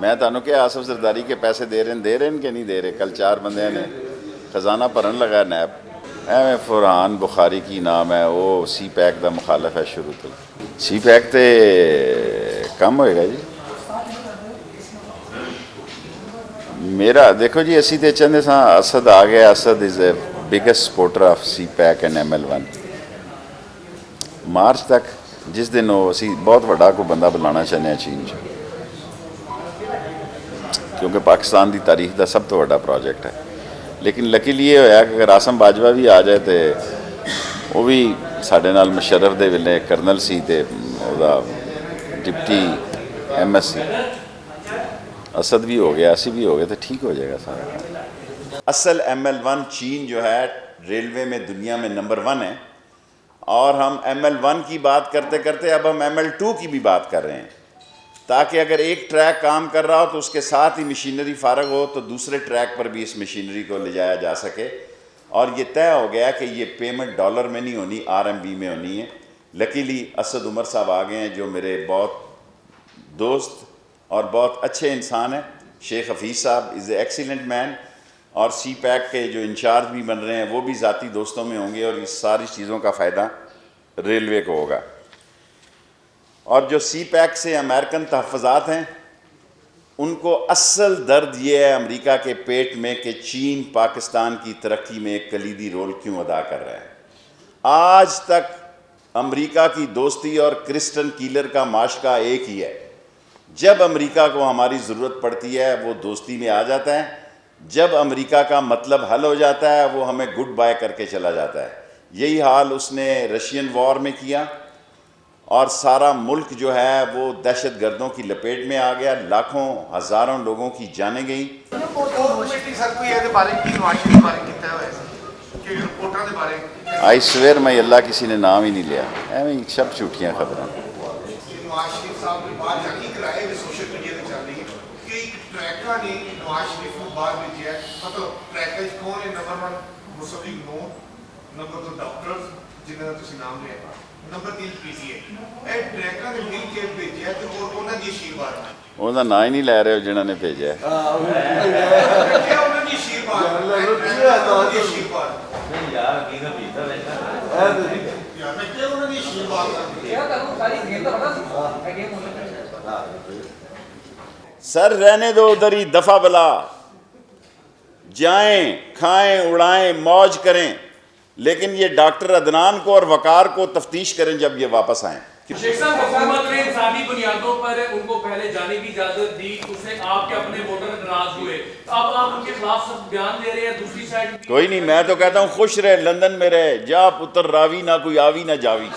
मैं ਤੁਹਾਨੂੰ ਕਿਹਾ आसफ जरदारी के पैसे दे रहे हैं कि नहीं दे रहे। कल 4 बंदे ने खजाना भरन लगा नैब। एवं फरहान बुखारी की नाम है, वो सी पैक का मुखालफ है शुरू तो। सी पैक तो कम होएगा जी। मेरा देखो जी, असी तो चाहते सा असद आ गया। Asad is a biggest supporter of CPEC and ML1। मार्च तक जिस दिन वो असी बहुत बड़ा कोई बंदा बुलाना चाहते हैं चीन च, क्योंकि पाकिस्तान की तारीख का सब तो बड़ा प्रोजेक्ट है। लेकिन लकीली ये होया कि अगर आसम बाजवा भी आ जाए तो वो भी साढ़े नाल मुशर्रफ दे वेले करनल सी ते ओदा डिप्टी MS सी। असद भी हो गया, असी भी हो गए, तो ठीक हो जाएगा सारा। असल ML1 चीन जो है रेलवे में दुनिया में नंबर 1 है, और हम ML1 की बात करते करते अब हम ML2 की भी बात कर रहे हैं, ताकि अगर एक ट्रैक काम कर रहा हो तो उसके साथ ही मशीनरी फारग हो तो दूसरे ट्रैक पर भी इस मशीनरी को ले जाया जा सके। और ये तय हो गया कि ये पेमेंट डॉलर में नहीं होनी, RMB में होनी है। लकीली असद उमर साहब आ गए हैं, जो मेरे बहुत दोस्त और बहुत अच्छे इंसान हैं। शेख हफीज़ साहब इज़ ए एक्सीलेंट मैन, और सी पैक के जो इंचार्ज भी बन रहे हैं वो भी ज़ाती दोस्तों में होंगे, और इस सारी चीज़ों का फ़ायदा रेलवे को होगा। और जो सी पैक से अमेरिकन तहफ़्फ़ुज़ात हैं, उनको असल दर्द ये है अमेरिका के पेट में कि चीन पाकिस्तान की तरक्की में एक कलीदी रोल क्यों अदा कर रहा है। आज तक अमेरिका की दोस्ती और क्रिस्टन कीलर का माशका एक ही है। जब अमेरिका को हमारी ज़रूरत पड़ती है वो दोस्ती में आ जाता है, जब अमेरिका का मतलब हल हो जाता है वो हमें गुड बाय करके चला जाता है। यही हाल उसने रशियन वॉर में किया, और सारा मुल्क जो है वो दहशत गर्दों की लपेट में आ गया। लाखों हज़ारों लोगों की जानें गई। आई स्वेयर मैं अल्लाह किसी ने नाम ही नहीं लिया, एवं सब झूठियाँ खबरें। ਉਹਦਾ ਨਾਂ ਹੀ नहीं लै रहे हो जिन्होंने भेजा। सर रहने दो उधर ही, दफा बला। जाएं खाएं उड़ाएं मौज करें, लेकिन ये डॉक्टर अदनान को और वकार को तफ्तीश करें जब ये वापस आएं। शेख साहब, हुकूमत ने इंसानी बुनियादों पर उनको पहले जाने की इजाजत दी, उससे आपके अपने वोटर नाराज हुए, अब आप उनके खिलाफ सब बयान दे रहे हैं। दूसरी साइड कोई नहीं, मैं तो कहता हूँ खुश रहे, लंदन में रहे। जा पुत्र रावी ना कोई आवी ना जावी,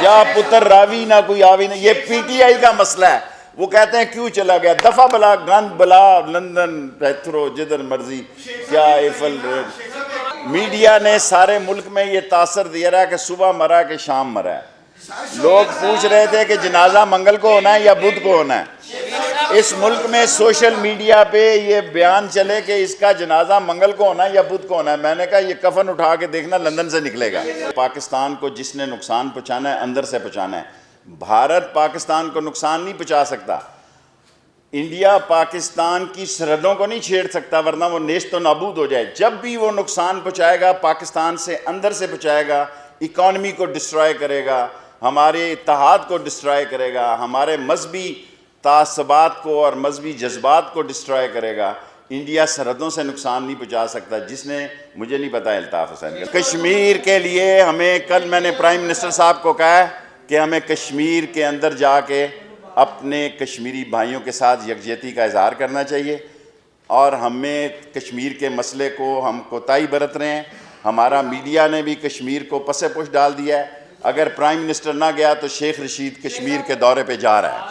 जा पुत्र रावी ना कोई आवी ना। ये PTI का मसला है। वो कहते हैं क्यों चला गया, दफा बला गंद बला, लंदन पैथरो जिधर मर्जी। क्या एफल मीडिया ने सारे मुल्क में ये तासर दिया रहा है कि सुबह मरा कि शाम मरा है। लोग पूछ रहे थे कि जनाजा मंगल को होना है या बुध को होना है। इस मुल्क में सोशल मीडिया पे ये बयान चले कि इसका जनाजा मंगल को होना है या बुध को होना है। मैंने कहा ये कफन उठा के देखना लंदन से निकलेगा। पाकिस्तान को जिसने नुकसान पहुँचाना है अंदर से पहुँचाना है। भारत पाकिस्तान को नुकसान नहीं पहुँचा सकता। इंडिया पाकिस्तान की सरहदों को नहीं छेड़ सकता, वरना वो नेस्त तो नाबूद हो जाए। जब भी वो नुकसान पहुँचाएगा पाकिस्तान से अंदर से पहुँचाएगा, इकॉनमी को डिस्ट्रॉय करेगा, हमारे इत्तेहाद को डिस्ट्रॉय करेगा, हमारे मजहबी तासबात को और मजहबी जज्बात को डिस्ट्रॉय करेगा। इंडिया सरहदों से नुकसान नहीं पहुँचा सकता। जिसने, मुझे नहीं पता अल्ताफ़ हुसैन का। कश्मीर के लिए हमें, कल मैंने प्राइम मिनिस्टर साहब को कहा कि हमें कश्मीर के अंदर जाके अपने कश्मीरी भाइयों के साथ यकजहती का इजहार करना चाहिए, और हमें कश्मीर के मसले को हम कोताही बरत रहे हैं। हमारा मीडिया ने भी कश्मीर को पसे पुश डाल दिया है। अगर प्राइम मिनिस्टर ना गया तो शेख रशीद कश्मीर के दौरे पे जा रहा है।